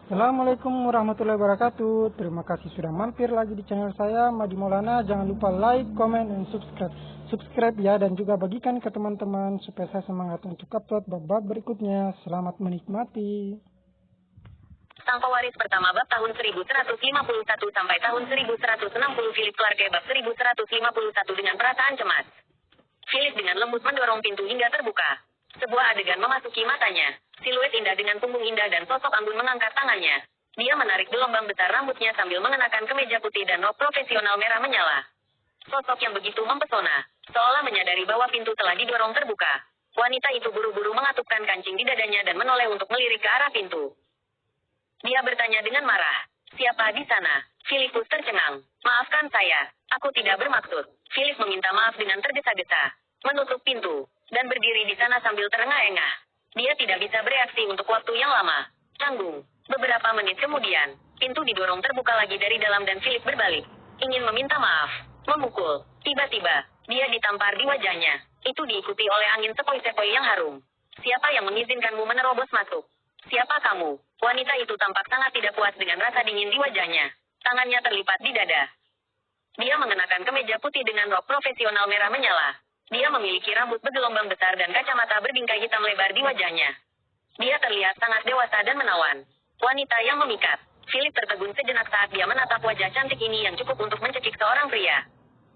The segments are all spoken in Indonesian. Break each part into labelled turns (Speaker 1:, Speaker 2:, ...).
Speaker 1: Assalamualaikum warahmatullahi wabarakatuh. Terima kasih sudah mampir lagi di channel saya, Madi Maulana. Jangan lupa like, comment, dan subscribe. Subscribe ya, dan juga bagikan ke teman-teman supaya saya semangat untuk upload bab-bab berikutnya. Selamat menikmati.
Speaker 2: Sang pewaris pertama bab tahun 1151 sampai tahun 1160. Philip Clarke bab 1151 dengan perasaan cemas. Philip dengan lembut mendorong pintu hingga terbuka. Sebuah adegan memasuki matanya. Siluet indah dengan punggung indah dan sosok anggun mengangkat tangannya. Dia menarik gelombang besar rambutnya sambil mengenakan kemeja putih dan rok profesional merah menyala. Sosok yang begitu mempesona, seolah menyadari bahwa pintu telah didorong terbuka. Wanita itu buru-buru mengatupkan kancing di dadanya dan menoleh untuk melirik ke arah pintu. Dia bertanya dengan marah, "Siapa di sana?" Filipus tercengang. "Maafkan saya, aku tidak bermaksud." Philip meminta maaf dengan tergesa-gesa, menutup pintu, dan berdiri di sana sambil terengah-engah. Dia tidak bisa bereaksi untuk waktu yang lama. Canggung. Beberapa menit kemudian, pintu didorong terbuka lagi dari dalam dan Philip berbalik, ingin meminta maaf, memukul. Tiba-tiba, dia ditampar di wajahnya. Itu diikuti oleh angin sepoi-sepoi yang harum. "Siapa yang mengizinkanmu menerobos masuk? Siapa kamu?" Wanita itu tampak sangat tidak puas dengan rasa dingin di wajahnya. Tangannya terlipat di dada. Dia mengenakan kemeja putih dengan rok profesional merah menyala. Dia memiliki rambut bergelombang besar dan kacamata berbingkai hitam lebar di wajahnya. Dia terlihat sangat dewasa dan menawan. Wanita yang memikat. Philip tertegun sejenak saat dia menatap wajah cantik ini yang cukup untuk mencekik seorang pria.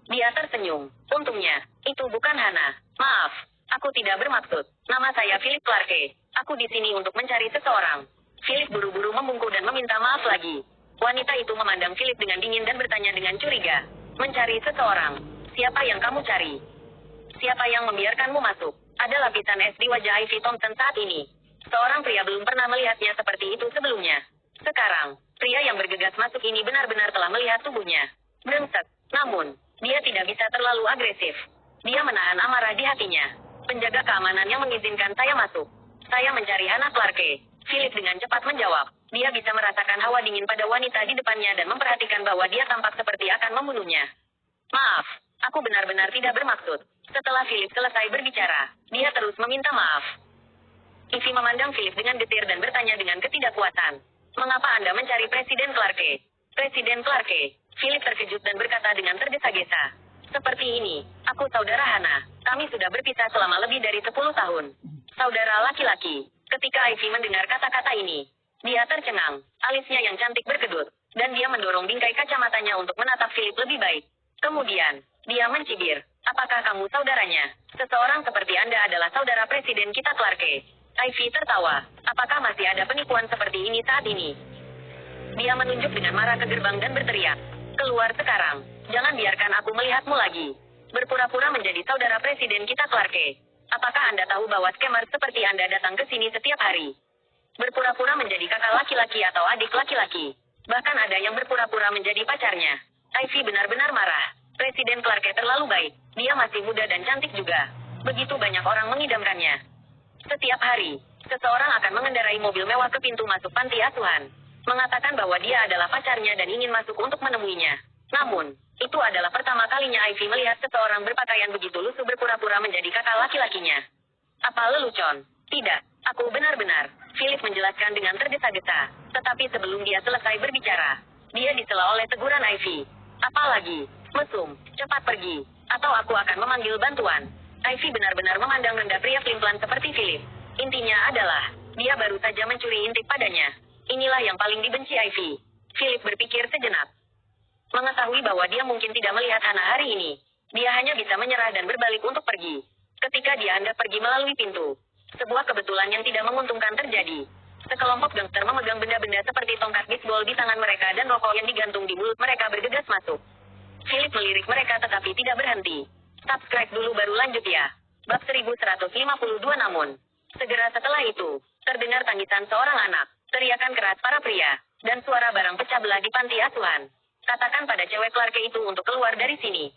Speaker 2: Dia tersenyum. "Untungnya, itu bukan Hana. Maaf, aku tidak bermaksud. Nama saya Philip Clarke. Aku di sini untuk mencari seseorang." Philip buru-buru membungkuk dan meminta maaf lagi. Wanita itu memandang Philip dengan dingin dan bertanya dengan curiga. "Mencari seseorang? Siapa yang kamu cari? Siapa yang membiarkanmu masuk?" Ada lapisan es di wajah Ivy Thompson saat ini. Seorang pria belum pernah melihatnya seperti itu sebelumnya. Sekarang, pria yang bergegas masuk ini benar-benar telah melihat tubuhnya. Brengsek. Namun, dia tidak bisa terlalu agresif. Dia menahan amarah di hatinya. "Penjaga keamanan yang mengizinkan saya masuk. Saya mencari Hana Clarke." Philip dengan cepat menjawab. Dia bisa merasakan hawa dingin pada wanita di depannya dan memperhatikan bahwa dia tampak seperti akan membunuhnya. "Maaf, aku benar-benar tidak bermaksud." Setelah Philip selesai berbicara, dia terus meminta maaf. Ivy memandang Philip dengan getir dan bertanya dengan ketidakpuasan. "Mengapa Anda mencari Presiden Clarke?" "Presiden Clarke?" Philip terkejut dan berkata dengan tergesa-gesa. "Seperti ini, aku saudara Hana. Kami sudah berpisah selama lebih dari 10 tahun. Saudara laki-laki." Ketika Ivy mendengar kata-kata ini, dia tercengang. Alisnya yang cantik berkedut, dan dia mendorong bingkai kacamatanya untuk menatap Philip lebih baik. Kemudian, dia mencibir. "Apakah kamu saudaranya? Seseorang seperti Anda adalah saudara Presiden kita Clarke." Ivy tertawa. "Apakah masih ada penipuan seperti ini saat ini?" Dia menunjuk dengan marah ke gerbang dan berteriak. "Keluar sekarang. Jangan biarkan aku melihatmu lagi. Berpura-pura menjadi saudara Presiden kita Clarke. Apakah Anda tahu bahwa scammer seperti Anda datang ke sini setiap hari? Berpura-pura menjadi kakak laki-laki atau adik laki-laki. Bahkan ada yang berpura-pura menjadi pacarnya." Ivy benar-benar marah. Presiden Clarke terlalu baik. Dia masih muda dan cantik juga. Begitu banyak orang mengidamkannya. Setiap hari, seseorang akan mengendarai mobil mewah ke pintu masuk panti asuhan, mengatakan bahwa dia adalah pacarnya dan ingin masuk untuk menemuinya. Namun, itu adalah pertama kalinya Ivy melihat seseorang berpakaian begitu lusuh berpura-pura menjadi kakak laki-lakinya. "Apa lelucon?" "Tidak, aku benar-benar," Philip menjelaskan dengan tergesa-gesa. Tetapi sebelum dia selesai berbicara, dia disela oleh teguran Ivy. "Apalagi, mesum, cepat pergi, atau aku akan memanggil bantuan." Ivy benar-benar memandang rendah pria pelin-pelan seperti Philip. Intinya adalah, dia baru saja mencuri intip padanya. Inilah yang paling dibenci Ivy. Philip berpikir sejenak. Mengetahui bahwa dia mungkin tidak melihat Hana hari ini, dia hanya bisa menyerah dan berbalik untuk pergi. Ketika dia hendak pergi melalui pintu, sebuah kebetulan yang tidak menguntungkan terjadi. Sekelompok gangster memegang benda-benda seperti tongkat bisbol di tangan mereka dan rokok yang digantung di mulut mereka bergegas masuk. Philip melirik mereka tetapi tidak berhenti. Subscribe dulu baru lanjut ya. Bab 1152. Namun, segera setelah itu, terdengar tangisan seorang anak, teriakan keras para pria, dan suara barang pecah belah di panti asuhan. "Katakan pada cewek Clarke itu untuk keluar dari sini.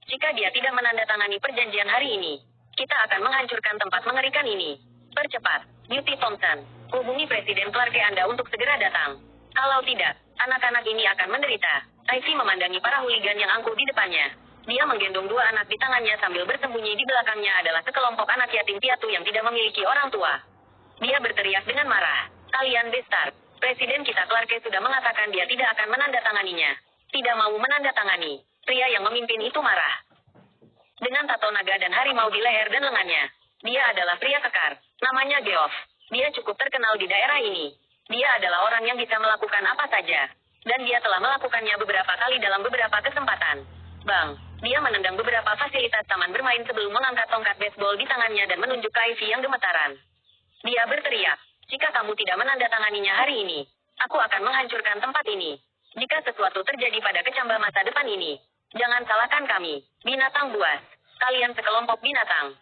Speaker 2: Jika dia tidak menandatangani perjanjian hari ini, kita akan menghancurkan tempat mengerikan ini. Percepat, Beauty Thompson. Hubungi Presiden Clarke Anda untuk segera datang. Kalau tidak, anak-anak ini akan menderita." Ivy memandangi para hooligan yang angkuh di depannya. Dia menggendong dua anak di tangannya sambil bersembunyi di belakangnya adalah sekelompok anak yatim piatu yang tidak memiliki orang tua. Dia berteriak dengan marah. "Kalian bastard. Presiden kita Clarke sudah mengatakan dia tidak akan menandatanganinya. Tidak mau menandatangani. Pria yang memimpin itu marah. Dengan tato naga dan harimau di leher dan lengannya. Dia adalah pria kekar. Namanya Geoff. Dia cukup terkenal di daerah ini. Dia adalah orang yang bisa melakukan apa saja. Dan dia telah melakukannya beberapa kali dalam beberapa kesempatan. Bang, dia menendang beberapa fasilitas taman bermain sebelum mengangkat tongkat baseball di tangannya dan menunjuk ke Ivy yang gemetaran. Dia berteriak, jika kamu tidak menandatanganinya hari ini, aku akan menghancurkan tempat ini. Jika sesuatu terjadi pada kecambah masa depan ini, jangan salahkan kami, binatang buas. Kalian sekelompok binatang.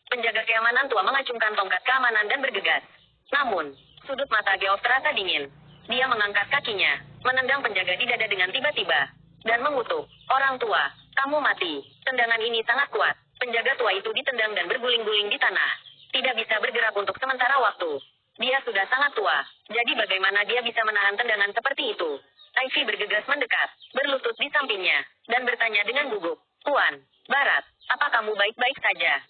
Speaker 2: Penjaga keamanan tua mengacungkan tongkat keamanan dan bergegas. Namun, sudut mata Geoff terasa dingin. Dia mengangkat kakinya, menendang penjaga di dada dengan tiba-tiba, dan mengutuk, orang tua, kamu mati. Tendangan ini sangat kuat. Penjaga tua itu ditendang dan berguling-guling di tanah. Tidak bisa bergerak untuk sementara waktu. Dia sudah sangat tua, jadi bagaimana dia bisa menahan tendangan seperti itu? Ivy bergegas mendekat, berlutut di sampingnya, dan bertanya dengan gugup, Tuan Barat, apa kamu baik-baik saja?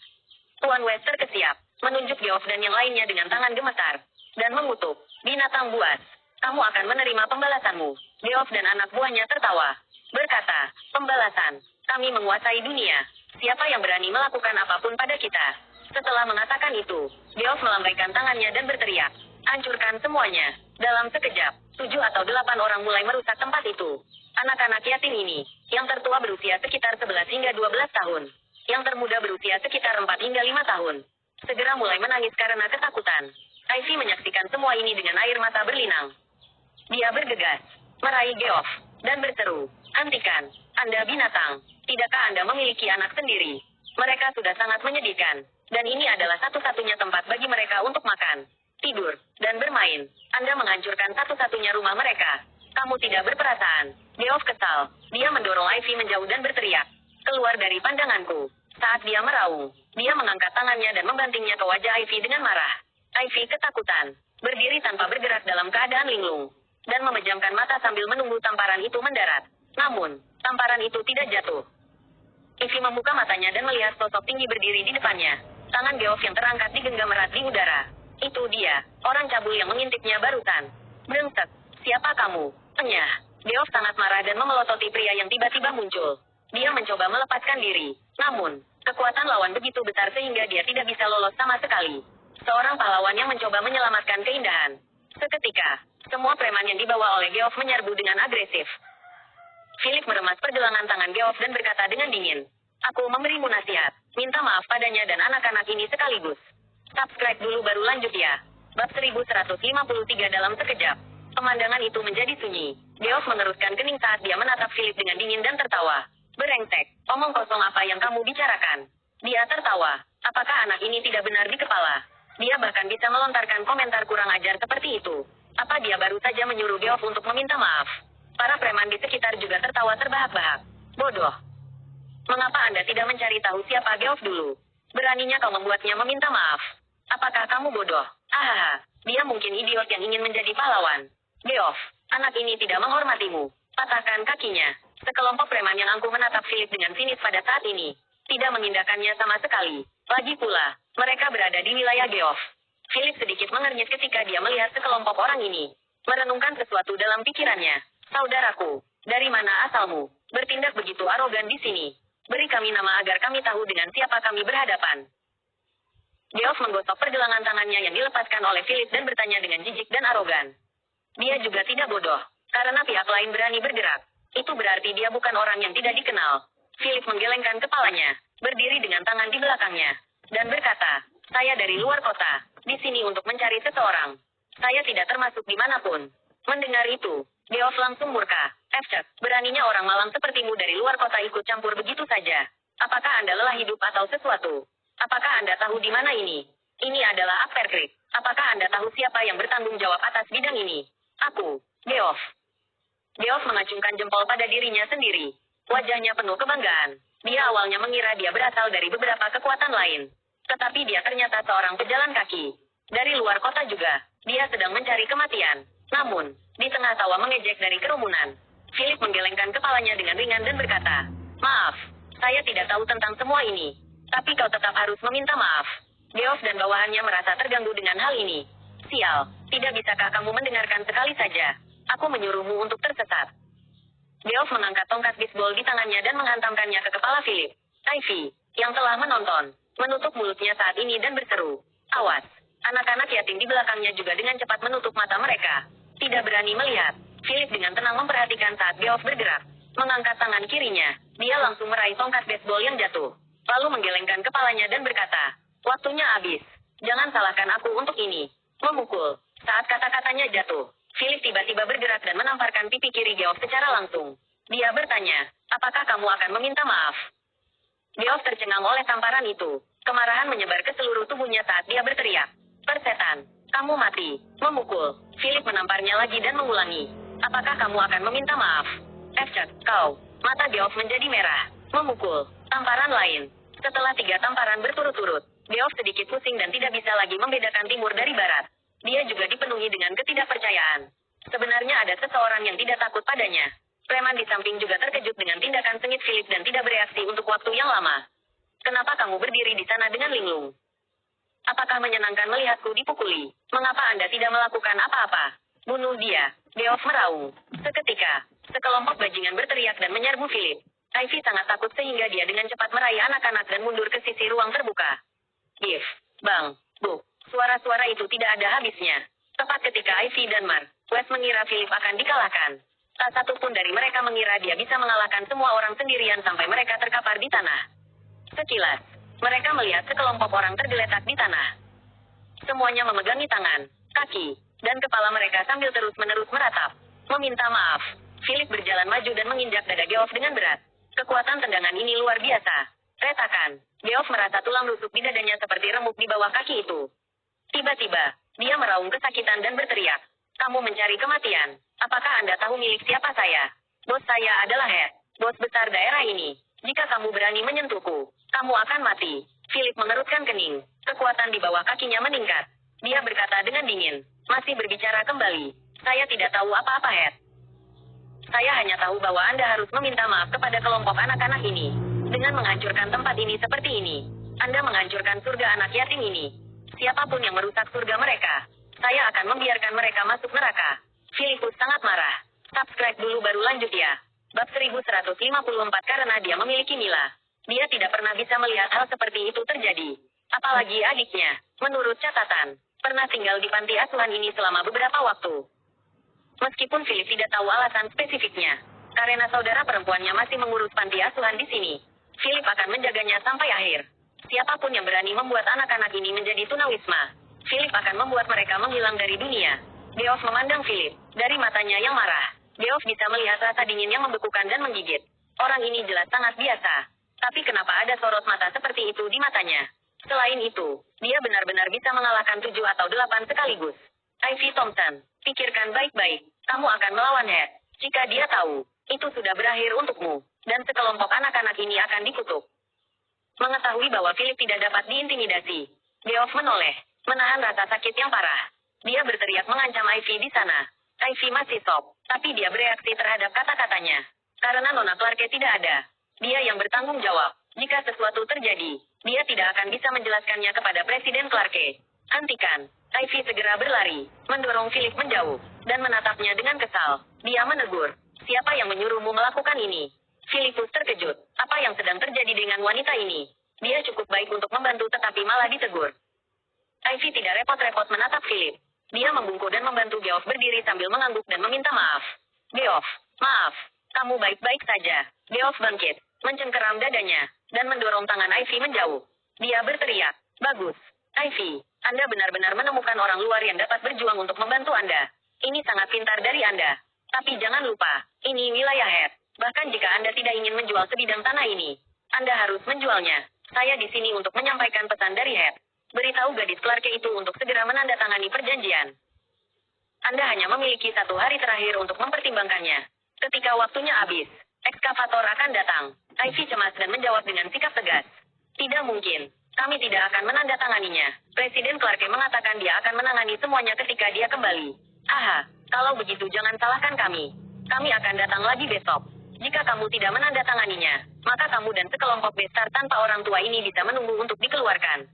Speaker 2: Tuan West terkesiap, menunjuk Geoff dan yang lainnya dengan tangan gemetar, dan mengutuk, binatang buas, kamu akan menerima pembalasanmu. Geoff dan anak buahnya tertawa, berkata, pembalasan, kami menguasai dunia, siapa yang berani melakukan apapun pada kita? Setelah mengatakan itu, Geoff melambaikan tangannya dan berteriak, hancurkan semuanya. Dalam sekejap, 7 atau 8 orang mulai merusak tempat itu. Anak-anak yatim ini, yang tertua berusia sekitar 11 hingga 12 tahun. Yang termuda berusia sekitar 4 hingga 5 tahun. Segera mulai menangis karena ketakutan. Ivy menyaksikan semua ini dengan air mata berlinang. Dia bergegas, meraih Geoff, dan berseru, hentikan, Anda binatang, tidakkah Anda memiliki anak sendiri? Mereka sudah sangat menyedihkan, dan ini adalah satu-satunya tempat bagi mereka untuk makan, tidur, dan bermain. Anda menghancurkan satu-satunya rumah mereka. Kamu tidak berperasaan. Geoff kesal. Dia mendorong Ivy menjauh dan berteriak, keluar dari pandanganku. Saat dia meraung, dia mengangkat tangannya dan membantingnya ke wajah Ivy dengan marah. Ivy ketakutan, berdiri tanpa bergerak dalam keadaan linglung, dan memejamkan mata sambil menunggu tamparan itu mendarat. Namun, tamparan itu tidak jatuh. Ivy membuka matanya dan melihat sosok tinggi berdiri di depannya. Tangan Geoff yang terangkat digenggam erat di udara. Itu dia, orang cabul yang mengintipnya barusan. Brengsek, siapa kamu? Enyah. Geoff sangat marah dan memelototi pria yang tiba-tiba muncul. Dia mencoba melepaskan diri. Namun, kekuatan lawan begitu besar sehingga dia tidak bisa lolos sama sekali. Seorang pahlawan yang mencoba menyelamatkan keindahan. Seketika, semua preman yang dibawa oleh Geoff menyerbu dengan agresif. Philip meremas pergelangan tangan Geoff dan berkata dengan dingin, aku memberimu nasihat. Minta maaf padanya dan anak-anak ini sekaligus. Subscribe dulu baru lanjut ya. Bab 1153 dalam sekejap. Pemandangan itu menjadi sunyi. Geoff mengerutkan kening saat dia menatap Philip dengan dingin dan tertawa. Berengsek, omong kosong apa yang kamu bicarakan? Dia tertawa. Apakah anak ini tidak benar di kepala? Dia bahkan bisa melontarkan komentar kurang ajar seperti itu. Apa dia baru saja menyuruh Geoff untuk meminta maaf? Para preman di sekitar juga tertawa terbahak-bahak. Bodoh. Mengapa Anda tidak mencari tahu siapa Geoff dulu? Beraninya kau membuatnya meminta maaf. Apakah kamu bodoh? Ahaha, dia mungkin idiot yang ingin menjadi pahlawan. Geoff, anak ini tidak menghormatimu. Patahkan kakinya. Sekelompok preman yang angkuh menatap Philip dengan sinis pada saat ini. Tidak mengindahkannya sama sekali. Lagi pula, mereka berada di wilayah Geoff. Philip sedikit mengernyit ketika dia melihat sekelompok orang ini. Merenungkan sesuatu dalam pikirannya. Saudaraku, dari mana asalmu? Bertindak begitu arogan di sini. Beri kami nama agar kami tahu dengan siapa kami berhadapan. Geoff menggosok pergelangan tangannya yang dilepaskan oleh Philip dan bertanya dengan jijik dan arogan. Dia juga tidak bodoh, karena pihak lain berani bergerak. Itu berarti dia bukan orang yang tidak dikenal. Philip menggelengkan kepalanya, berdiri dengan tangan di belakangnya, dan berkata, saya dari luar kota, di sini untuk mencari seseorang. Saya tidak termasuk dimanapun. Mendengar itu, Geoff langsung murka. Efcek, beraninya orang malang sepertimu dari luar kota ikut campur begitu saja. Apakah Anda lelah hidup atau sesuatu? Apakah Anda tahu di mana ini? Ini adalah Upper Creek. Apakah Anda tahu siapa yang bertanggung jawab atas bidang ini? Aku, Geoff. Geoff mengacungkan jempol pada dirinya sendiri. Wajahnya penuh kebanggaan. Dia awalnya mengira dia berasal dari beberapa kekuatan lain. Tetapi dia ternyata seorang pejalan kaki. Dari luar kota juga, dia sedang mencari kematian. Namun, di tengah tawa mengejek dari kerumunan, Philip menggelengkan kepalanya dengan ringan dan berkata, maaf, saya tidak tahu tentang semua ini. Tapi kau tetap harus meminta maaf. Geoff dan bawahannya merasa terganggu dengan hal ini. Sial, tidak bisakah kamu mendengarkan sekali saja? Aku menyuruhmu untuk tersesat. Geoff mengangkat tongkat bisbol di tangannya dan menghantamkannya ke kepala Philip. Ivy, yang telah menonton, menutup mulutnya saat ini dan berseru, "Awas!" Anak-anak yatim di belakangnya juga dengan cepat menutup mata mereka. Tidak berani melihat. Philip dengan tenang memperhatikan saat Geoff bergerak. Mengangkat tangan kirinya, dia langsung meraih tongkat baseball yang jatuh. Lalu menggelengkan kepalanya dan berkata, "Waktunya habis. Jangan salahkan aku untuk ini." Memukul. Saat kata-katanya jatuh, Philip tiba-tiba bergerak dan menamparkan pipi kiri Geoff secara langsung. Dia bertanya, "Apakah kamu akan meminta maaf?" Geoff tercengang oleh tamparan itu. Kemarahan menyebar ke seluruh tubuhnya saat dia berteriak, "Persetan, kamu mati." Memukul. Philip menamparnya lagi dan mengulangi, "Apakah kamu akan meminta maaf?" Kau. Mata Geoff menjadi merah. Memukul. Tamparan lain. Setelah 3 tamparan berturut-turut, Geoff sedikit pusing dan tidak bisa lagi membedakan timur dari barat. Dia juga dipenuhi dengan ketidakpercayaan. Sebenarnya ada seseorang yang tidak takut padanya. Preman di samping juga terkejut dengan tindakan sengit Philip dan tidak bereaksi untuk waktu yang lama. "Kenapa kamu berdiri di sana dengan linglung? Apakah menyenangkan melihatku dipukuli? Mengapa Anda tidak melakukan apa-apa? Bunuh dia!" Geoff meraung. Seketika, sekelompok bajingan berteriak dan menyerbu Philip. Ivy sangat takut sehingga dia dengan cepat meraih anak-anak dan mundur ke sisi ruang terbuka. Gif, bang, buk. Suara-suara itu tidak ada habisnya. Tepat ketika Ivy dan Wes mengira Philip akan dikalahkan. Tak satu pun dari mereka mengira dia bisa mengalahkan semua orang sendirian sampai mereka terkapar di tanah. Sekilas, mereka melihat sekelompok orang tergeletak di tanah. Semuanya memegangi tangan, kaki, dan kepala mereka sambil terus-menerus meratap. Meminta maaf. Philip berjalan maju dan menginjak dada Geoff dengan berat. Kekuatan tendangan ini luar biasa. Retakan. Geoff merasa tulang rusuk di dadanya seperti remuk di bawah kaki itu. Tiba-tiba, dia meraung kesakitan dan berteriak, "Kamu mencari kematian. Apakah Anda tahu milik siapa saya? Bos saya adalah Head, bos besar daerah ini. Jika kamu berani menyentuhku, kamu akan mati." Philip mengerutkan kening. Kekuatan di bawah kakinya meningkat. Dia berkata dengan dingin, "Masih berbicara kembali. Saya tidak tahu apa-apa, Head. Saya hanya tahu bahwa Anda harus meminta maaf kepada kelompok anak-anak ini. Dengan menghancurkan tempat ini seperti ini, Anda menghancurkan surga anak yatim ini. Siapapun yang merusak surga mereka, saya akan membiarkan mereka masuk neraka." Filipus sangat marah. Subscribe dulu baru lanjut ya. Bab 1154 karena dia memiliki Mila. Dia tidak pernah bisa melihat hal seperti itu terjadi. Apalagi adiknya, menurut catatan, pernah tinggal di panti asuhan ini selama beberapa waktu. Meskipun Philip tidak tahu alasan spesifiknya, karena saudara perempuannya masih mengurus panti asuhan di sini, Philip akan menjaganya sampai akhir. Siapapun yang berani membuat anak-anak ini menjadi tunawisma, Philip akan membuat mereka menghilang dari dunia. Geoff memandang Philip, dari matanya yang marah. Geoff bisa melihat rasa dingin yang membekukan dan menggigit. Orang ini jelas sangat biasa. Tapi kenapa ada sorot mata seperti itu di matanya? Selain itu, dia benar-benar bisa mengalahkan 7 atau 8 sekaligus. Ivy Thompson, pikirkan baik-baik. Kamu akan melawan Head. Jika dia tahu, itu sudah berakhir untukmu. Dan sekelompok anak-anak ini akan dikutuk. Mengetahui bahwa Philip tidak dapat diintimidasi, Geoff menoleh, menahan rasa sakit yang parah. Dia berteriak mengancam Ivy di sana. Ivy masih shock, tapi dia bereaksi terhadap kata-katanya. Karena Nona Clarke tidak ada, dia yang bertanggung jawab. Jika sesuatu terjadi, dia tidak akan bisa menjelaskannya kepada Presiden Clarke. Hentikan. Ivy segera berlari, mendorong Philip menjauh, dan menatapnya dengan kesal. Dia menegur, "Siapa yang menyuruhmu melakukan ini?" Philipus terkejut. Apa yang sedang terjadi dengan wanita ini? Dia cukup baik untuk membantu tetapi malah ditegur. Ivy tidak repot-repot menatap Philip. Dia membungkuk dan membantu Geoff berdiri sambil mengangguk dan meminta maaf. "Geoff, maaf. Kamu baik-baik saja." Geoff bangkit, mencengkeram dadanya, dan mendorong tangan Ivy menjauh. Dia berteriak, "Bagus. Ivy, Anda benar-benar menemukan orang luar yang dapat berjuang untuk membantu Anda. Ini sangat pintar dari Anda. Tapi jangan lupa, ini wilayah Head. Bahkan jika Anda tidak ingin menjual sebidang tanah ini, Anda harus menjualnya. Saya di sini untuk menyampaikan pesan dari Head. Beritahu gadis Clarke itu untuk segera menandatangani perjanjian. Anda hanya memiliki 1 hari terakhir untuk mempertimbangkannya. Ketika waktunya habis, ekskavator akan datang." Ivy cemas dan menjawab dengan sikap tegas, "Tidak mungkin. Kami tidak akan menandatanganinya. Presiden Clarke mengatakan dia akan menangani semuanya ketika dia kembali." "Aha, kalau begitu jangan salahkan kami. Kami akan datang lagi besok. Jika kamu tidak menandatanganinya, maka kamu dan sekelompok besar tanpa orang tua ini bisa menunggu untuk dikeluarkan."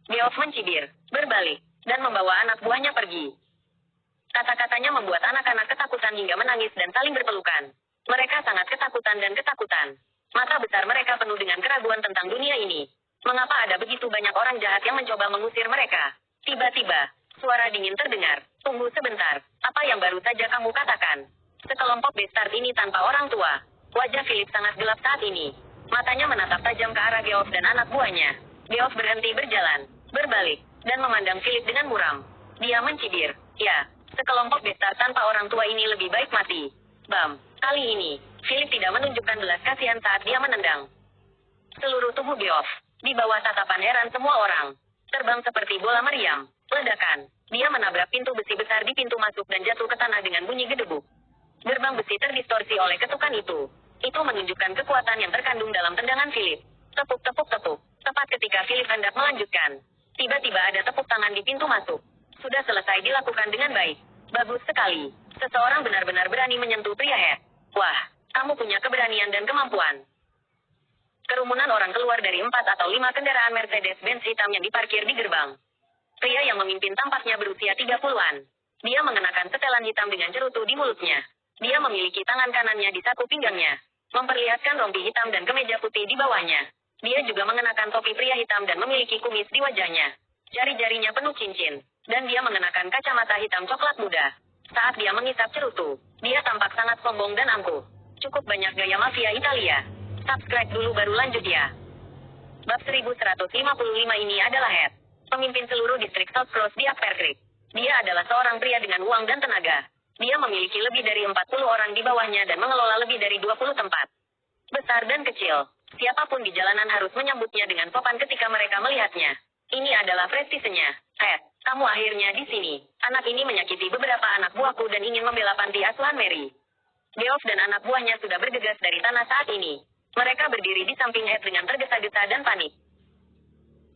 Speaker 2: Geoff mencibir, berbalik. dan membawa anak buahnya pergi. Kata-katanya membuat anak-anak ketakutan hingga menangis dan saling berpelukan. Mereka sangat ketakutan dan ketakutan. Mata besar mereka penuh dengan keraguan tentang dunia ini. Mengapa ada begitu banyak orang jahat yang mencoba mengusir mereka? Tiba-tiba, suara dingin terdengar. Tunggu sebentar, apa yang baru saja kamu katakan? Sekelompok bastard ini tanpa orang tua. Wajah Philip sangat gelap saat ini. Matanya menatap tajam ke arah Geoff dan anak buahnya. Geoff berhenti berjalan, berbalik, dan memandang Philip dengan muram. Dia mencibir. Ya, sekelompok bastard tanpa orang tua ini lebih baik mati. Bam, kali ini, Philip tidak menunjukkan belas kasihan saat dia menendang. Seluruh tubuh Geoff, di bawah tatapan heran semua orang, terbang seperti bola meriam. Ledakan, dia menabrak pintu besi besar di pintu masuk dan jatuh ke tanah dengan bunyi gedebuk. Gerbang besi terdistorsi oleh ketukan itu. Itu menunjukkan kekuatan yang terkandung dalam tendangan Philip. Tepuk, tepuk, tepuk. Tepat ketika Philip hendak melanjutkan, tiba-tiba ada tepuk tangan di pintu masuk. Sudah selesai dilakukan dengan baik. Bagus sekali. Seseorang benar-benar berani menyentuh pria Head. Wah, kamu punya keberanian dan kemampuan. Kerumunan orang keluar dari 4 atau 5 kendaraan Mercedes-Benz hitam yang diparkir di gerbang. Pria yang memimpin tampaknya berusia 30-an. Dia mengenakan setelan hitam dengan cerutu di mulutnya. Dia memiliki tangan kanannya di saku pinggangnya, memperlihatkan rompi hitam dan kemeja putih di bawahnya. Dia juga mengenakan topi pria hitam dan memiliki kumis di wajahnya. Jari-jarinya penuh cincin, dan dia mengenakan kacamata hitam coklat muda. Saat dia mengisap cerutu, dia tampak sangat sombong dan angkuh. Cukup banyak gaya mafia Italia. Subscribe dulu baru lanjut ya. Bab 1155 ini adalah Head, pemimpin seluruh distrik South Cross di Upper Creek. Dia adalah seorang pria dengan uang dan tenaga. Dia memiliki lebih dari 40 orang di bawahnya dan mengelola lebih dari 20 tempat. Besar dan kecil, siapapun di jalanan harus menyambutnya dengan sopan ketika mereka melihatnya. Ini adalah prestisenya. Head, kamu akhirnya di sini. Anak ini menyakiti beberapa anak buahku dan ingin membela panti asuhan Mary. Geoff dan anak buahnya sudah bergegas dari tanah saat ini. Mereka berdiri di samping Head dengan tergesa-gesa dan panik.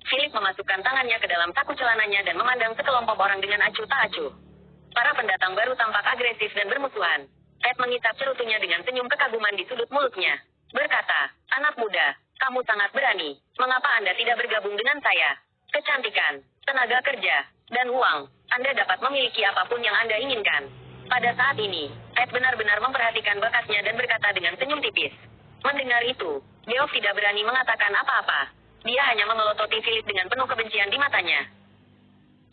Speaker 2: Philip memasukkan tangannya ke dalam saku celananya dan memandang sekelompok orang dengan acuh tak acuh. Para pendatang baru tampak agresif dan bermusuhan. Head mengisap cerutunya dengan senyum kekaguman di sudut mulutnya. Berkata, anak muda, kamu sangat berani. Mengapa Anda tidak bergabung dengan saya? Kecantikan, tenaga kerja, dan uang. Anda dapat memiliki apapun yang Anda inginkan. Pada saat ini, Head benar-benar memperhatikan bakatnya dan berkata dengan senyum tipis. Mendengar itu, Geoff tidak berani mengatakan apa-apa. Dia hanya memelototi Philip dengan penuh kebencian di matanya.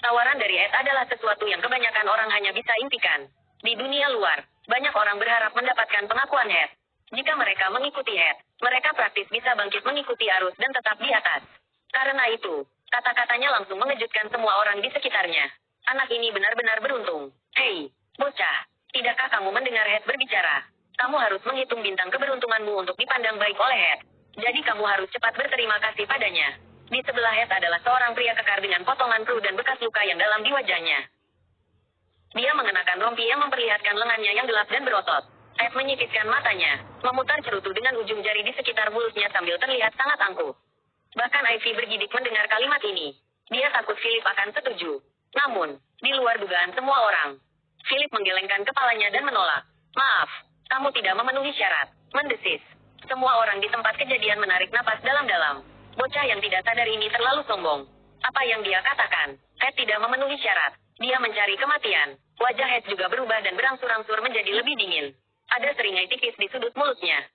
Speaker 2: Tawaran dari Head adalah sesuatu yang kebanyakan orang hanya bisa impikan. Di dunia luar, banyak orang berharap mendapatkan pengakuan Head. Jika mereka mengikuti Head, mereka praktis bisa bangkit mengikuti arus dan tetap di atas. Karena itu, kata-katanya langsung mengejutkan semua orang di sekitarnya. Anak ini benar-benar beruntung. Hei, bocah, tidakkah kamu mendengar Head berbicara? Kamu harus menghitung bintang keberuntunganmu untuk dipandang baik oleh Head. Jadi kamu harus cepat berterima kasih padanya. Di sebelah Head adalah seorang pria kekar dengan potongan kru dan bekas luka yang dalam di wajahnya. Dia mengenakan rompi yang memperlihatkan lengannya yang gelap dan berotot. Head menyipitkan matanya, memutar cerutu dengan ujung jari di sekitar mulutnya sambil terlihat sangat angkuh. Bahkan Ivy bergidik mendengar kalimat ini. Dia takut Philip akan setuju. Namun, di luar dugaan semua orang, Philip menggelengkan kepalanya dan menolak. Maaf, kamu tidak memenuhi syarat, mendesis. Semua orang di tempat kejadian menarik napas dalam-dalam. Bocah yang tidak sadar ini terlalu sombong. Apa yang dia katakan? Head tidak memenuhi syarat. Dia mencari kematian. Wajah Head juga berubah dan berangsur-angsur menjadi lebih dingin. Ada seringai tipis di sudut mulutnya.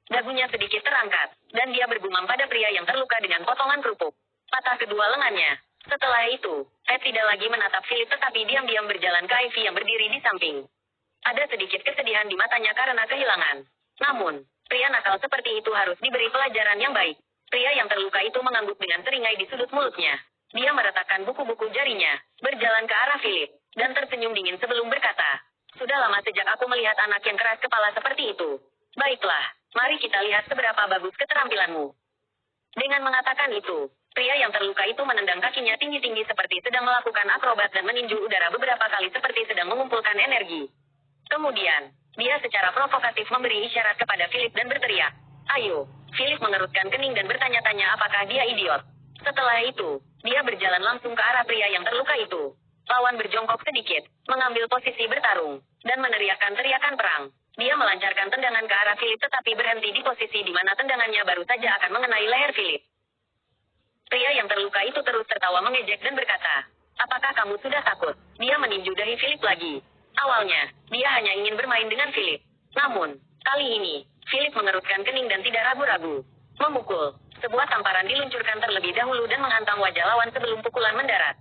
Speaker 2: Dagunya sedikit terangkat, dan dia bergumam pada pria yang terluka dengan potongan kerupuk. Patah kedua lengannya. Setelah itu, Head tidak lagi menatap Philip tetapi diam-diam berjalan ke Ivy yang berdiri di samping. Ada sedikit kesedihan di matanya karena kehilangan. Namun, pria nakal seperti itu harus diberi pelajaran yang baik. Pria yang terluka itu mengangguk dengan seringai di sudut mulutnya. Dia meletakkan buku-buku jarinya, berjalan ke arah Philip, dan tersenyum dingin sebelum berkata, sudah lama sejak aku melihat anak yang keras kepala seperti itu. Baiklah, mari kita lihat seberapa bagus keterampilanmu. Dengan mengatakan itu, pria yang terluka itu menendang kakinya tinggi-tinggi seperti sedang melakukan akrobat dan meninju udara beberapa kali seperti sedang mengumpulkan energi. Kemudian, dia secara provokatif memberi isyarat kepada Philip dan berteriak, ayo. Philip mengerutkan kening dan bertanya-tanya apakah dia idiot. Setelah itu, dia berjalan langsung ke arah pria yang terluka itu. Lawan berjongkok sedikit, mengambil posisi bertarung, dan meneriakkan teriakan perang. Dia melancarkan tendangan ke arah Philip tetapi berhenti di posisi di mana tendangannya baru saja akan mengenai leher Philip. Pria yang terluka itu terus tertawa mengejek dan berkata, Apakah kamu sudah takut? Dia meninju dahi Philip lagi. Awalnya, dia hanya ingin bermain dengan Philip. Namun, kali ini, Philip mengerutkan kening dan tidak ragu-ragu. Memukul. Sebuah tamparan diluncurkan terlebih dahulu dan menghantam wajah lawan sebelum pukulan mendarat.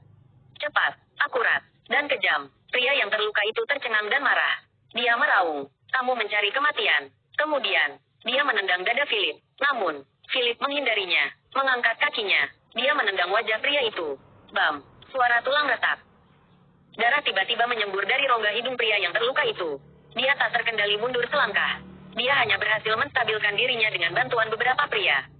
Speaker 2: Cepat, akurat, dan kejam. Pria yang terluka itu tercengang dan marah. Dia meraung, "Kamu mencari kematian." Kemudian, dia menendang dada Philip. Namun, Philip menghindarinya. Mengangkat kakinya, dia menendang wajah pria itu. Bam! Suara tulang retak. Darah tiba-tiba menyembur dari rongga hidung pria yang terluka itu. Dia tak terkendali mundur selangkah. Dia hanya berhasil menstabilkan dirinya dengan bantuan beberapa pria.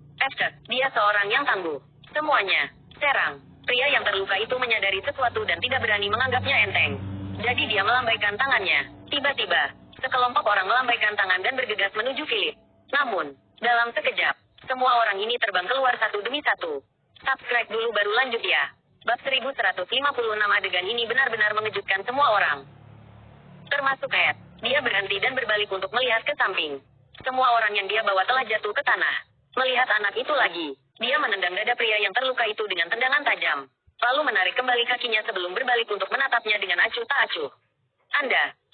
Speaker 2: Dia seorang yang tangguh. Semuanya, serang. Pria yang terluka itu menyadari sesuatu dan tidak berani menganggapnya enteng. Jadi dia melambaikan tangannya. Tiba-tiba, sekelompok orang melambaikan tangan dan bergegas menuju Philip. Namun, dalam sekejap, semua orang ini terbang keluar satu demi satu. Subscribe dulu baru lanjut ya. Bab 1156 adegan ini benar-benar mengejutkan semua orang. Termasuk Head. Dia berhenti dan berbalik untuk melihat ke samping. Semua orang yang dia bawa telah jatuh ke tanah. Melihat anak itu lagi, dia menendang dada pria yang terluka itu dengan tendangan tajam. Lalu menarik kembali kakinya sebelum berbalik untuk menatapnya dengan acuh tak acuh.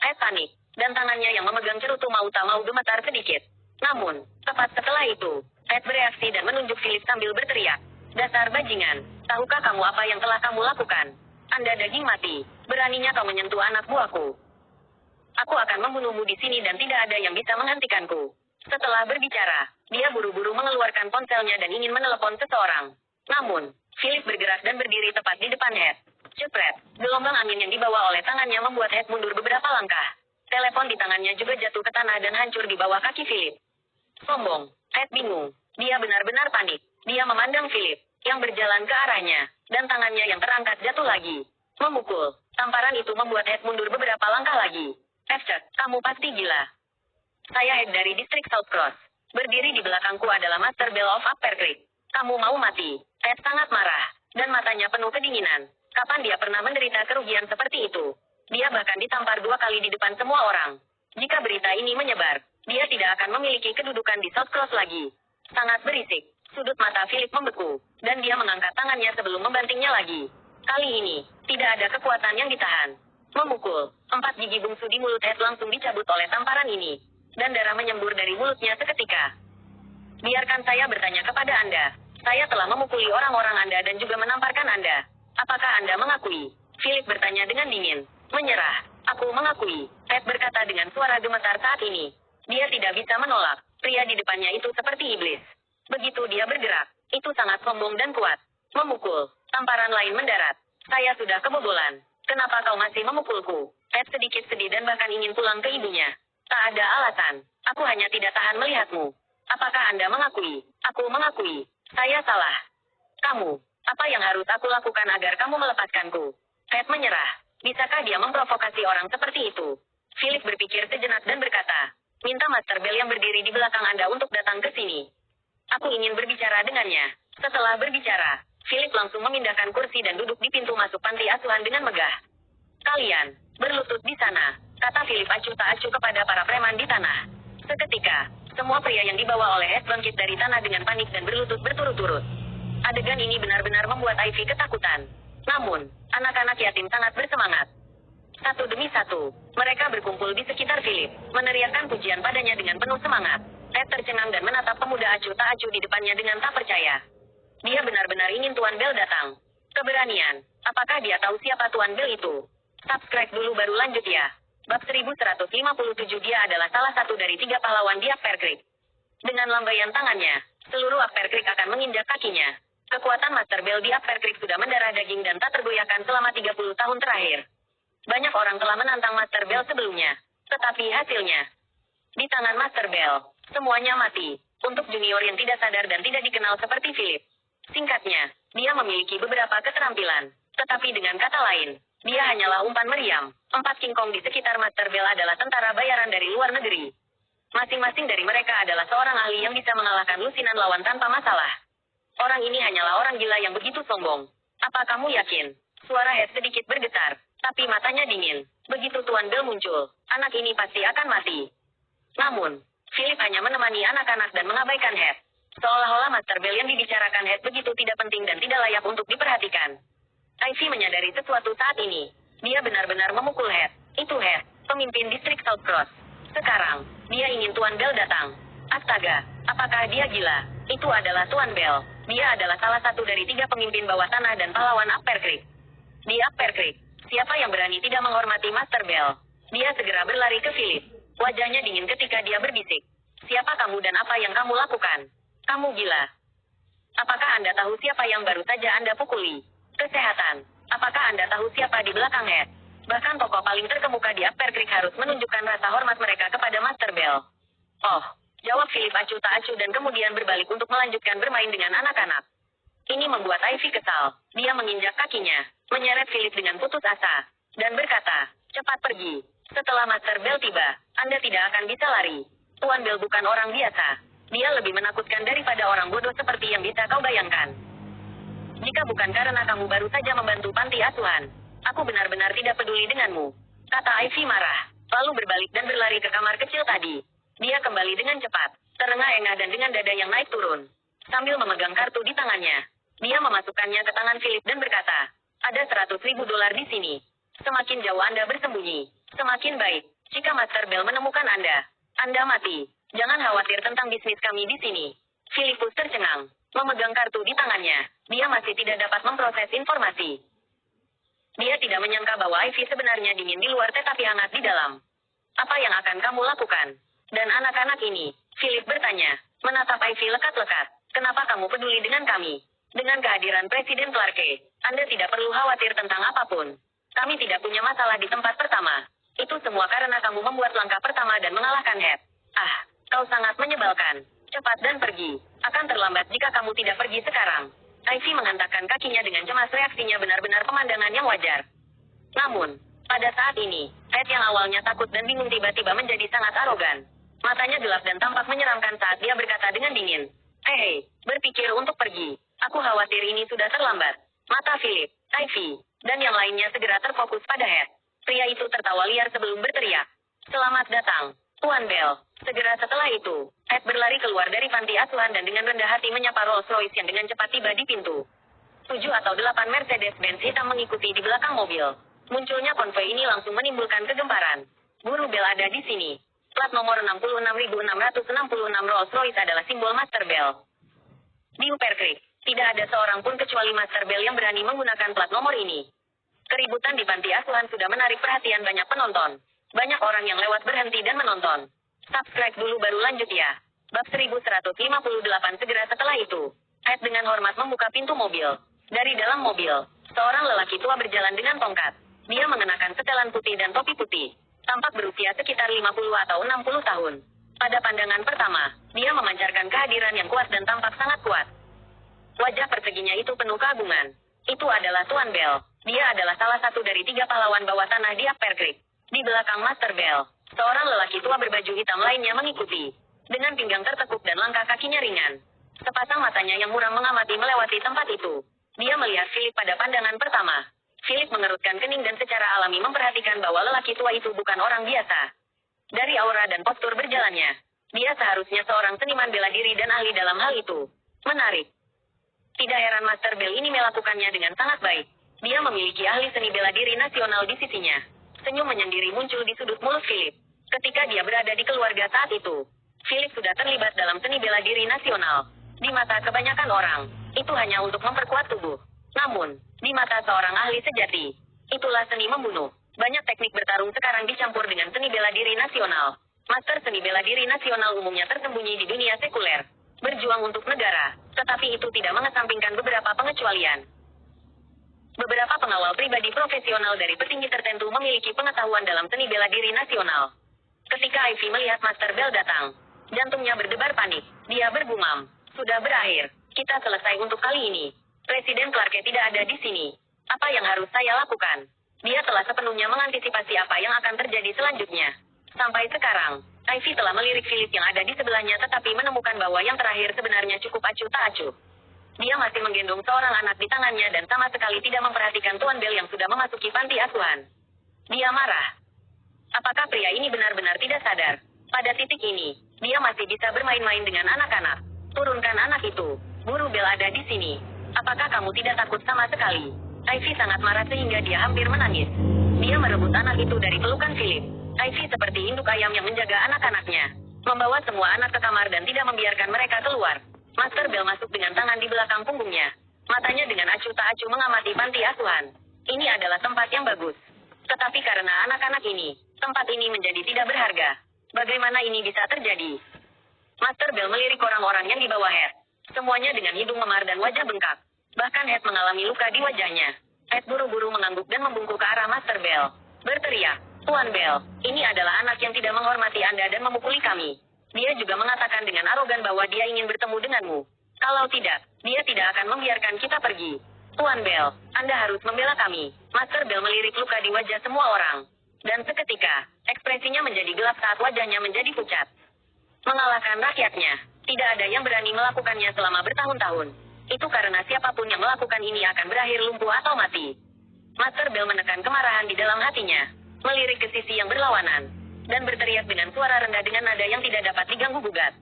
Speaker 2: Head panik, dan tangannya yang memegang cerutu mau tak mau gemetar sedikit. Namun, tepat setelah itu, Head bereaksi dan menunjuk Philip sambil berteriak. "Dasar bajingan, tahukah kamu apa yang telah kamu lakukan? Anda daging mati, beraninya kau menyentuh anak buahku. Aku akan membunuhmu di sini dan tidak ada yang bisa menghentikanku." Setelah berbicara, dia buru-buru mengeluarkan ponselnya dan ingin menelepon seseorang. Namun, Philip bergerak dan berdiri tepat di depan Head. Jepret, gelombang angin yang dibawa oleh tangannya membuat Head mundur beberapa langkah. Telepon di tangannya juga jatuh ke tanah dan hancur di bawah kaki Philip. Sombong, Head bingung. Dia benar-benar panik. Dia memandang Philip, yang berjalan ke arahnya, dan tangannya yang terangkat jatuh lagi. Memukul. Tamparan itu membuat Head mundur beberapa langkah lagi. Kamu pasti gila. Saya Head dari distrik South Cross. Berdiri di belakangku adalah Master Bell of Upper Creek. Kamu mau mati. Head sangat marah, dan matanya penuh kedinginan. Kapan dia pernah menderita kerugian seperti itu? Dia bahkan ditampar 2 kali di depan semua orang. Jika berita ini menyebar, dia tidak akan memiliki kedudukan di South Cross lagi. Sangat berisik. Sudut mata Philip membeku, dan dia mengangkat tangannya sebelum membantingnya lagi. Kali ini, tidak ada kekuatan yang ditahan. Memukul, 4 gigi bungsu di mulut Head langsung dicabut oleh tamparan ini. Dan darah menyembur dari mulutnya seketika. Biarkan saya bertanya kepada Anda. Saya telah memukuli orang-orang Anda dan juga menamparkan Anda. Apakah Anda mengakui? Philip bertanya dengan dingin. Menyerah. Aku mengakui. Head berkata dengan suara gemetar saat ini. Dia tidak bisa menolak. Pria di depannya itu seperti iblis. Begitu dia bergerak, itu sangat sombong dan kuat. Memukul. Tamparan lain mendarat. Saya sudah kebobolan. Kenapa kau masih memukulku? Head sedikit sedih dan bahkan ingin pulang ke ibunya. Tak ada alasan. Aku hanya tidak tahan melihatmu. Apakah Anda mengakui? Aku mengakui. Saya salah. Kamu. Apa yang harus aku lakukan agar kamu melepaskanku? Head menyerah. Bisakah dia memprovokasi orang seperti itu? Philip berpikir sejenak dan berkata, "Minta Master Bell yang berdiri di belakang Anda untuk datang ke sini. Aku ingin berbicara dengannya." Setelah berbicara, Philip langsung memindahkan kursi dan duduk di pintu masuk panti asuhan dengan megah. "Kalian, berlutut di sana," kata Philip acuh tak acuh kepada para preman di tanah. Seketika, semua pria yang dibawa oleh Head bangkit dari tanah dengan panik dan berlutut berturut-turut. Adegan ini benar-benar membuat Ivy ketakutan. Namun, anak-anak yatim sangat bersemangat. Satu demi satu, mereka berkumpul di sekitar Philip, meneriakkan pujian padanya dengan penuh semangat. Head tercengang dan menatap pemuda acuh tak acuh di depannya dengan tak percaya. Dia benar-benar ingin Tuan Bell datang. Keberanian. Apakah dia tahu siapa Tuan Bell itu? Subscribe dulu baru lanjut ya. Bab 1157. Dia adalah salah satu dari 3 pahlawan di Upper Creek. Dengan lambaian tangannya, seluruh Upper Creek akan menginjak kakinya. Kekuatan Master Bell di Upper Creek sudah mendarah daging dan tak tergoyahkan selama 30 tahun terakhir. Banyak orang telah menantang Master Bell sebelumnya. Tetapi hasilnya, di tangan Master Bell, semuanya mati. Untuk junior yang tidak sadar dan tidak dikenal seperti Philip. Singkatnya, dia memiliki beberapa keterampilan. Tetapi dengan kata lain, dia hanyalah umpan meriam. 4 King Kong di sekitar Master Bell adalah tentara bayaran dari luar negeri. Masing-masing dari mereka adalah seorang ahli yang bisa mengalahkan lusinan lawan tanpa masalah. Orang ini hanyalah orang gila yang begitu sombong. Apa kamu yakin? Suara Head sedikit bergetar, tapi matanya dingin. Begitu Tuan Bell muncul, anak ini pasti akan mati. Namun, Philip hanya menemani anak-anak dan mengabaikan Head. Seolah-olah Master Bell yang dibicarakan Head begitu tidak penting dan tidak layak untuk diperhatikan. Ivy menyadari sesuatu saat ini. Dia benar-benar memukul Head. Itu Head, pemimpin distrik South Cross. Sekarang, dia ingin Tuan Bell datang. Astaga, apakah dia gila? Itu adalah Tuan Bell. Dia adalah salah satu dari 3 pemimpin bawah tanah dan pahlawan Upper Creek. Di Upper Creek, siapa yang berani tidak menghormati Master Bell? Dia segera berlari ke Philip. Wajahnya dingin ketika dia berbisik. Siapa kamu dan apa yang kamu lakukan? Kamu gila. Apakah Anda tahu siapa yang baru saja Anda pukuli? Kesehatan. Apakah Anda tahu siapa di belakang Head? Bahkan tokoh paling terkemuka di Upper Creek harus menunjukkan rasa hormat mereka kepada Master Bell. Oh, jawab Philip acuh tak acuh dan kemudian berbalik untuk melanjutkan bermain dengan anak-anak. Ini membuat Ivy kesal. Dia menginjak kakinya, menyeret Philip dengan putus asa, dan berkata, cepat pergi. Setelah Master Bell tiba, Anda tidak akan bisa lari. Tuan Bell bukan orang biasa. Dia lebih menakutkan daripada orang bodoh seperti yang bisa kau bayangkan. Jika bukan karena kamu baru saja membantu panti asuhan, aku benar-benar tidak peduli denganmu, kata Ivy marah, lalu berbalik dan berlari ke kamar kecil tadi. Dia kembali dengan cepat, terengah-engah dan dengan dada yang naik turun. Sambil memegang kartu di tangannya, dia memasukkannya ke tangan Philip dan berkata, ada $100.000 di sini. Semakin jauh Anda bersembunyi, semakin baik. Jika Master Bell menemukan Anda mati. Jangan khawatir tentang bisnis kami di sini. Philipus tercengang, memegang kartu di tangannya. Dia masih tidak dapat memproses informasi. Dia tidak menyangka bahwa Ivy sebenarnya dingin di luar tetapi hangat di dalam. Apa yang akan kamu lakukan? Dan anak-anak ini, Philip bertanya, menatap Ivy lekat-lekat. Kenapa kamu peduli dengan kami? Dengan kehadiran Presiden Clarke, Anda tidak perlu khawatir tentang apapun. Kami tidak punya masalah di tempat pertama. Itu semua karena kamu membuat langkah pertama dan mengalahkan Head. Ah, kau sangat menyebalkan. Cepat dan pergi. Akan terlambat jika kamu tidak pergi sekarang. Ivy menghentakkan kakinya dengan cemas. Reaksinya benar-benar pemandangan yang wajar. Namun, pada saat ini, Head yang awalnya takut dan bingung tiba-tiba menjadi sangat arogan. Matanya gelap dan tampak menyeramkan saat dia berkata dengan dingin. Hei, berpikir untuk pergi. Aku khawatir ini sudah terlambat. Mata Philip, Ivy, dan yang lainnya segera terfokus pada Head. Pria itu tertawa liar sebelum berteriak. Selamat datang, Tuan Bell. Segera setelah itu, Head berlari keluar dari panti asuhan dan dengan rendah hati menyapa Rolls-Royce yang dengan cepat tiba di pintu. 7 atau 8 Mercedes-Benz hitam mengikuti di belakang mobil. Munculnya konvoi ini langsung menimbulkan kegemparan. Guru Bell ada di sini. Plat nomor 66666 Rolls-Royce adalah simbol Master Bell. Di Upper Creek, tidak ada seorang pun kecuali Master Bell yang berani menggunakan plat nomor ini. Keributan di panti asuhan sudah menarik perhatian banyak penonton. Banyak orang yang lewat berhenti dan menonton. Subscribe dulu baru lanjut ya. Bab 1158 segera setelah itu. Head dengan hormat membuka pintu mobil. Dari dalam mobil, seorang lelaki tua berjalan dengan tongkat. Dia mengenakan setelan putih dan topi putih. Tampak berusia sekitar 50 atau 60 tahun. Pada pandangan pertama, dia memancarkan kehadiran yang kuat dan tampak sangat kuat. Wajah perseginya itu penuh keagungan. Itu adalah Tuan Bell. Dia adalah salah satu dari 3 pahlawan bawah tanah di Upper Creek. Di belakang Master Bell, seorang lelaki tua berbaju hitam lainnya mengikuti. Dengan pinggang tertekuk dan langkah kakinya ringan. Sepasang matanya yang muram mengamati melewati tempat itu. Dia melihat Philip pada pandangan pertama. Philip mengerutkan kening dan secara alami memperhatikan bahwa lelaki tua itu bukan orang biasa. Dari aura dan postur berjalannya, dia seharusnya seorang seniman bela diri dan ahli dalam hal itu. Menarik. Tidak heran Master Bell ini melakukannya dengan sangat baik. Dia memiliki ahli seni bela diri nasional di sisinya. Senyum menyendiri muncul di sudut mulut Philip. Ketika dia berada di keluarga saat itu, Philip sudah terlibat dalam seni bela diri nasional. Di mata kebanyakan orang, itu hanya untuk memperkuat tubuh. Namun, di mata seorang ahli sejati, itulah seni membunuh. Banyak teknik bertarung sekarang dicampur dengan seni bela diri nasional. Master seni bela diri nasional umumnya tersembunyi di dunia sekuler. Berjuang untuk negara, tetapi itu tidak mengesampingkan beberapa pengecualian. Beberapa pengawal pribadi profesional dari petinggi tertentu memiliki pengetahuan dalam seni bela diri nasional. Ketika Ivy melihat Master Bell datang, jantungnya berdebar panik. Dia bergumam, sudah berakhir, kita selesai untuk kali ini. Presiden Clarke tidak ada di sini. Apa yang harus saya lakukan? Dia telah sepenuhnya mengantisipasi apa yang akan terjadi selanjutnya. Sampai sekarang, Ivy telah melirik Philip yang ada di sebelahnya tetapi menemukan bahwa yang terakhir sebenarnya cukup acuh tak acuh. Dia masih menggendong seorang anak di tangannya dan sama sekali tidak memperhatikan Tuan Bell yang sudah memasuki panti asuhan. Dia marah. Apakah pria ini benar-benar tidak sadar? Pada titik ini, dia masih bisa bermain-main dengan anak-anak. Turunkan anak itu. Guru Bell ada di sini. Apakah kamu tidak takut sama sekali? Ivy sangat marah sehingga dia hampir menangis. Dia merebut anak itu dari pelukan Philip. Ivy seperti induk ayam yang menjaga anak-anaknya. Membawa semua anak ke kamar dan tidak membiarkan mereka keluar. Master Bell masuk dengan tangan di belakang punggungnya. Matanya dengan acuh tak acuh mengamati panti asuhan. Ini adalah tempat yang bagus. Tetapi karena anak-anak ini, tempat ini menjadi tidak berharga. Bagaimana ini bisa terjadi? Master Bell melirik orang-orang yang di bawah Head. Semuanya dengan hidung memar dan wajah bengkak. Bahkan Head mengalami luka di wajahnya. Head buru-buru mengangguk dan membungkuk ke arah Master Bell. Berteriak, "Tuan Bell, ini adalah anak yang tidak menghormati Anda dan memukuli kami." Dia juga mengatakan dengan arogan bahwa dia ingin bertemu denganmu. Kalau tidak, dia tidak akan membiarkan kita pergi. Tuan Bell, Anda harus membela kami. Master Bell melirik luka di wajah semua orang. Dan seketika, ekspresinya menjadi gelap saat wajahnya menjadi pucat. Mengalahkan rakyatnya, tidak ada yang berani melakukannya selama bertahun-tahun. Itu karena siapapun yang melakukan ini akan berakhir lumpuh atau mati. Master Bell menekan kemarahan di dalam hatinya, melirik ke sisi yang berlawanan, dan berteriak dengan suara rendah dengan nada yang tidak dapat diganggu-gugat.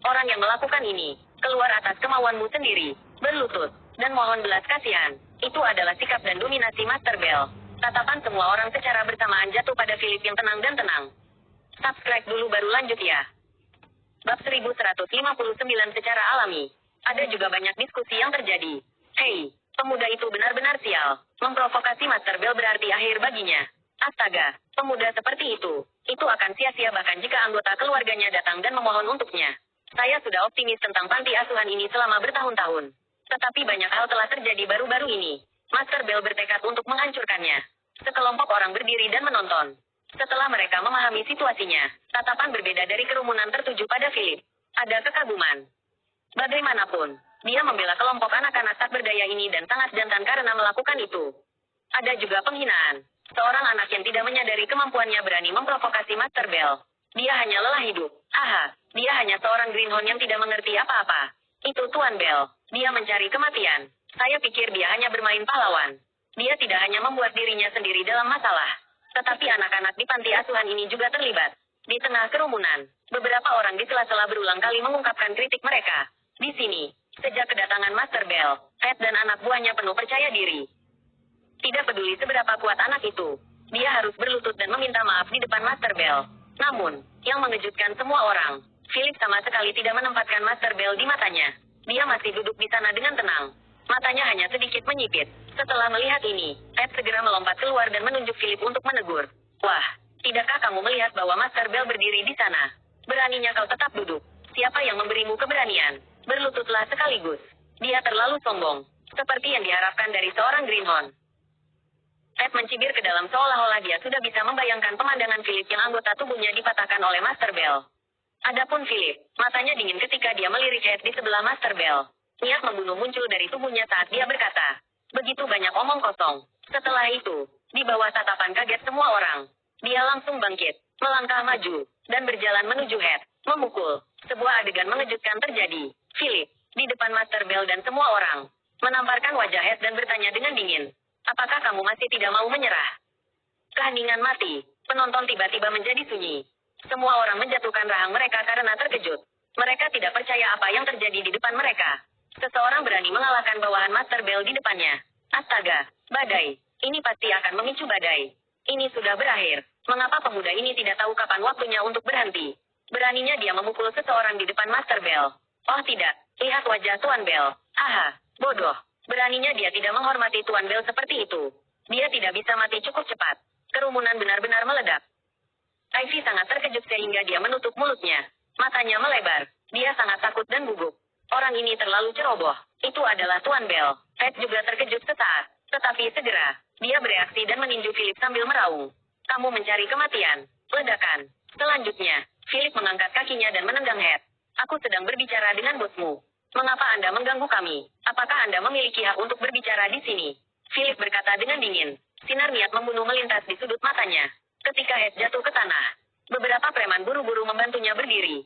Speaker 2: Orang yang melakukan ini, keluar atas kemauanmu sendiri, berlutut, dan mohon belas kasihan. Itu adalah sikap dan dominasi Master Bell. Tatapan semua orang secara bersamaan jatuh pada Philip yang tenang dan tenang. Subscribe dulu baru lanjut ya. Bab 1159 secara alami. Ada juga banyak diskusi yang terjadi. Hei, pemuda itu benar-benar sial. Memprovokasi Master Bell berarti akhir baginya. Astaga, pemuda seperti itu akan sia-sia bahkan jika anggota keluarganya datang dan memohon untuknya. Saya sudah optimis tentang panti asuhan ini selama bertahun-tahun. Tetapi banyak hal telah terjadi baru-baru ini. Master Bell bertekad untuk menghancurkannya. Sekelompok orang berdiri dan menonton. Setelah mereka memahami situasinya, tatapan berbeda dari kerumunan tertuju pada Philip. Ada kekaguman. Bagaimanapun, dia membela kelompok anak-anak tak berdaya ini dan sangat jantan karena melakukan itu. Ada juga penghinaan. Seorang anak yang tidak menyadari kemampuannya berani memprovokasi Master Bell. Dia hanya lelah hidup. Haha, dia hanya seorang greenhorn yang tidak mengerti apa-apa. Itu Tuan Bell. Dia mencari kematian. Saya pikir dia hanya bermain pahlawan. Dia tidak hanya membuat dirinya sendiri dalam masalah. Tetapi anak-anak di panti asuhan ini juga terlibat. Di tengah kerumunan, beberapa orang di sela-sela berulang kali mengungkapkan kritik mereka. Di sini, sejak kedatangan Master Bell, Ed dan anak buahnya penuh percaya diri. Tidak peduli seberapa kuat anak itu, dia harus berlutut dan meminta maaf di depan Master Bell. Namun, yang mengejutkan semua orang, Philip sama sekali tidak menempatkan Master Bell di matanya. Dia masih duduk di sana dengan tenang. Matanya hanya sedikit menyipit. Setelah melihat ini, Ed segera melompat keluar dan menunjuk Philip untuk menegur. "Wah, tidakkah kamu melihat bahwa Master Bell berdiri di sana? Beraninya kau tetap duduk. Siapa yang memberimu keberanian? Berlututlah sekaligus. Dia terlalu sombong. Seperti yang diharapkan dari seorang greenhorn." Ed mencibir ke dalam seolah-olah dia sudah bisa membayangkan pemandangan Philip yang anggota tubuhnya dipatahkan oleh Master Bell. Adapun Philip, matanya dingin ketika dia melirik Ed di sebelah Master Bell. Niat membunuh muncul dari tubuhnya saat dia berkata, "Begitu banyak omong kosong." Setelah itu, di bawah tatapan kaget semua orang, dia langsung bangkit, melangkah maju, dan berjalan menuju Head, memukul. Sebuah adegan mengejutkan terjadi. Philip, di depan Master Bell dan semua orang, menamparkan wajah Head dan bertanya dengan dingin, "Apakah kamu masih tidak mau menyerah?" Keheningan mati, penonton tiba-tiba menjadi sunyi. Semua orang menjatuhkan rahang mereka karena terkejut. Mereka tidak percaya apa yang terjadi di depan mereka. Seseorang berani mengalahkan bawahan Master Bell di depannya. Astaga, badai. Ini pasti akan memicu badai. Ini sudah berakhir. Mengapa pemuda ini tidak tahu kapan waktunya untuk berhenti? Beraninya dia memukul seseorang di depan Master Bell. Oh tidak, lihat wajah Tuan Bell. Haha, bodoh. Beraninya dia tidak menghormati Tuan Bell seperti itu. Dia tidak bisa mati cukup cepat. Kerumunan benar-benar meledak. Ivy sangat terkejut sehingga dia menutup mulutnya. Matanya melebar. Dia sangat takut dan gugup. Orang ini terlalu ceroboh. Itu adalah Tuan Bell. Ed juga terkejut sesaat. Tetapi segera, dia bereaksi dan meninju Philip sambil meraung. "Kamu mencari kematian." Ledakan. Selanjutnya, Philip mengangkat kakinya dan menendang Ed. "Aku sedang berbicara dengan bosmu. Mengapa Anda mengganggu kami? Apakah Anda memiliki hak untuk berbicara di sini?" Philip berkata dengan dingin. Sinar niat membunuh melintas di sudut matanya. Ketika Ed jatuh ke tanah, beberapa preman buru-buru membantunya berdiri.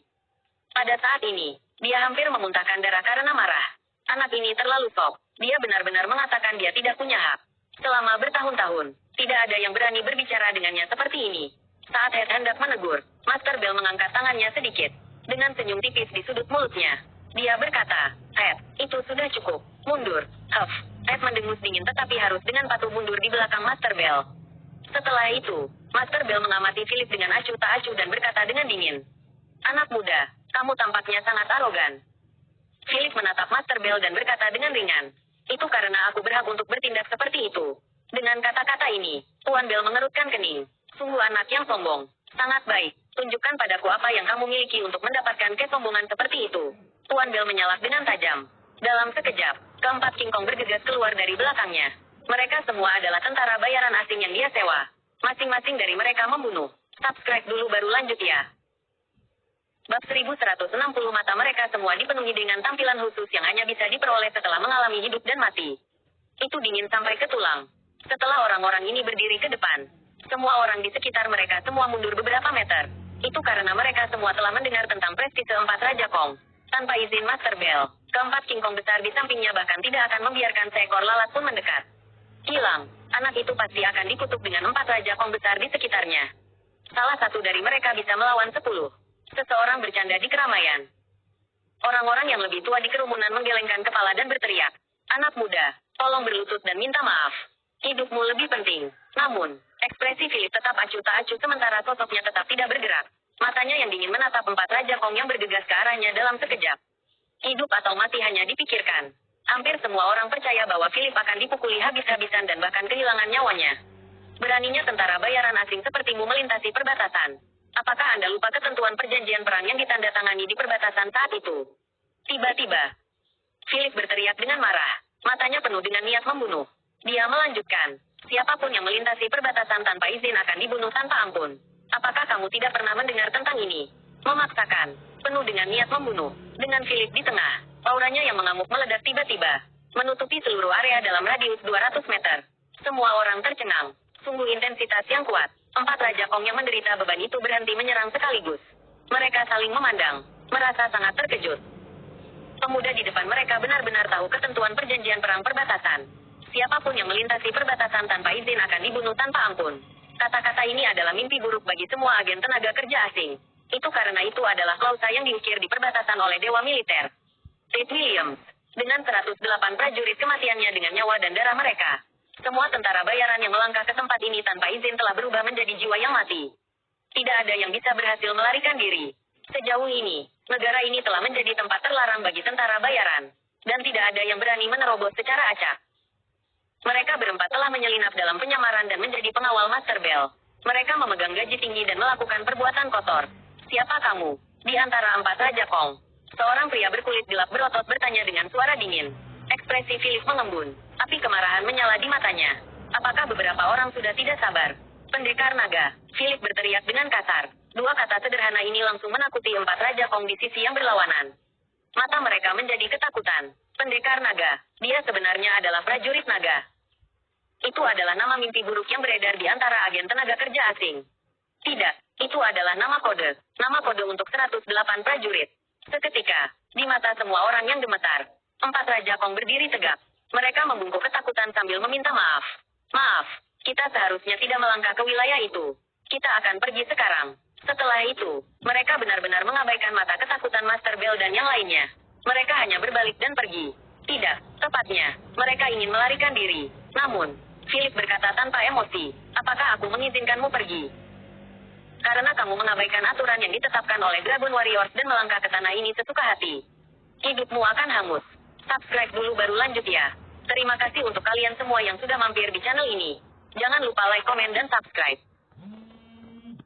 Speaker 2: Pada saat ini, dia hampir memuntahkan darah karena marah. Anak ini terlalu sok. Dia benar-benar mengatakan dia tidak punya hak. Selama bertahun-tahun, tidak ada yang berani berbicara dengannya seperti ini. Saat Head hendak menegur, Master Bell mengangkat tangannya sedikit. Dengan senyum tipis di sudut mulutnya, Dia berkata, itu sudah cukup. Mundur. Huff. Ed mendengus dingin tetapi harus dengan patuh mundur di belakang Master Bell. Setelah itu, Master Bell mengamati Philip dengan acuh tak acuh dan berkata dengan dingin. Anak muda, kamu tampaknya sangat arogan. Philip menatap Master Bell dan berkata dengan ringan. Itu karena aku berhak untuk bertindak seperti itu. Dengan kata-kata ini, Tuan Bell mengerutkan kening. Sungguh anak yang sombong. Sangat baik. Tunjukkan padaku apa yang kamu miliki untuk mendapatkan kesombongan seperti itu. Tuan Bell menyalak dengan tajam. Dalam sekejap, keempat King Kong bergegas keluar dari belakangnya. Mereka semua adalah tentara bayaran asing yang dia sewa. Masing-masing dari mereka membunuh. Subscribe dulu baru lanjut ya. Bab 1160 mata mereka semua dipenuhi dengan tampilan khusus yang hanya bisa diperoleh setelah mengalami hidup dan mati. Itu dingin sampai ke tulang. Setelah orang-orang ini berdiri ke depan, semua orang di sekitar mereka semua mundur beberapa meter. Itu karena mereka semua telah mendengar tentang prestise empat Raja Kong. Tanpa izin Master Bell, keempat King Kong besar di sampingnya bahkan tidak akan membiarkan seekor lalat pun mendekat. Hilang, anak itu pasti akan dikutuk dengan empat Raja Kong besar di sekitarnya. Salah satu dari mereka bisa melawan 10. Seseorang bercanda di keramaian. Orang-orang yang lebih tua di kerumunan menggelengkan kepala dan berteriak. Anak muda, tolong berlutut dan minta maaf. Hidupmu lebih penting. Namun, ekspresi Philip tetap acuh tak acuh sementara sosoknya tetap tidak bergerak. Matanya yang dingin menatap empat Raja Kong yang bergegas ke arahnya dalam sekejap. Hidup atau mati hanya dipikirkan. Hampir semua orang percaya bahwa Philip akan dipukuli habis-habisan dan bahkan kehilangan nyawanya. Beraninya tentara bayaran asing sepertimu melintasi perbatasan. Apakah Anda lupa ketentuan perjanjian perang yang ditandatangani di perbatasan saat itu? Tiba-tiba, Philip berteriak dengan marah. Matanya penuh dengan niat membunuh. Dia melanjutkan, siapapun yang melintasi perbatasan tanpa izin akan dibunuh tanpa ampun. Apakah kamu tidak pernah mendengar tentang ini? Memaksakan, penuh dengan niat membunuh. Dengan Philip di tengah, auranya yang mengamuk meledak tiba-tiba, menutupi seluruh area dalam radius 200 meter. Semua orang tercengang. Sungguh intensitas yang kuat. Empat Raja Kong yang menderita beban itu berhenti menyerang sekaligus. Mereka saling memandang, merasa sangat terkejut. Pemuda di depan mereka benar-benar tahu ketentuan perjanjian perang perbatasan. Siapapun yang melintasi perbatasan tanpa izin akan dibunuh tanpa ampun. Kata-kata ini adalah mimpi buruk bagi semua agen tenaga kerja asing. Itu karena itu adalah klausa yang diukir di perbatasan oleh dewa militer. Ted Williams, dengan 108 prajurit kematiannya dengan nyawa dan darah mereka. Semua tentara bayaran yang melangkah ke tempat ini tanpa izin telah berubah menjadi jiwa yang mati. Tidak ada yang bisa berhasil melarikan diri. Sejauh ini, negara ini telah menjadi tempat terlarang bagi tentara bayaran. Dan tidak ada yang berani menerobos secara acak. Mereka berempat telah menyelinap dalam penyamaran dan menjadi pengawal Master Bell. Mereka memegang gaji tinggi dan melakukan perbuatan kotor. Siapa kamu? Di antara empat Raja Kong. Seorang pria berkulit gelap berotot bertanya dengan suara dingin. Ekspresi Philip mengembun. Api kemarahan menyala di matanya. Apakah beberapa orang sudah tidak sabar? Pendekar naga. Philip berteriak dengan kasar. Dua kata sederhana ini langsung menakuti empat Raja Kong di sisi yang berlawanan. Mata mereka menjadi ketakutan. Pendekar naga. Dia sebenarnya adalah prajurit naga. Itu adalah nama mimpi buruk yang beredar di antara agen tenaga kerja asing. Tidak, itu adalah nama kode. Nama kode untuk 108 prajurit. Seketika, di mata semua orang yang gemetar, empat Raja Kong berdiri tegak. Mereka membungkuk ketakutan sambil meminta maaf. Maaf, kita seharusnya tidak melangkah ke wilayah itu. Kita akan pergi sekarang. Setelah itu, mereka benar-benar mengabaikan mata ketakutan Master Bell dan yang lainnya. Mereka hanya berbalik dan pergi. Tidak, tepatnya, mereka ingin melarikan diri. Namun, Philip berkata tanpa emosi, apakah aku mengizinkanmu pergi? Karena kamu mengabaikan aturan yang ditetapkan oleh Dragon Warriors dan melangkah ke tanah ini sesuka hati. Hidupmu akan hangus. Subscribe dulu baru lanjut ya. Terima kasih untuk kalian semua yang sudah mampir di channel ini. Jangan lupa like, komen, dan subscribe.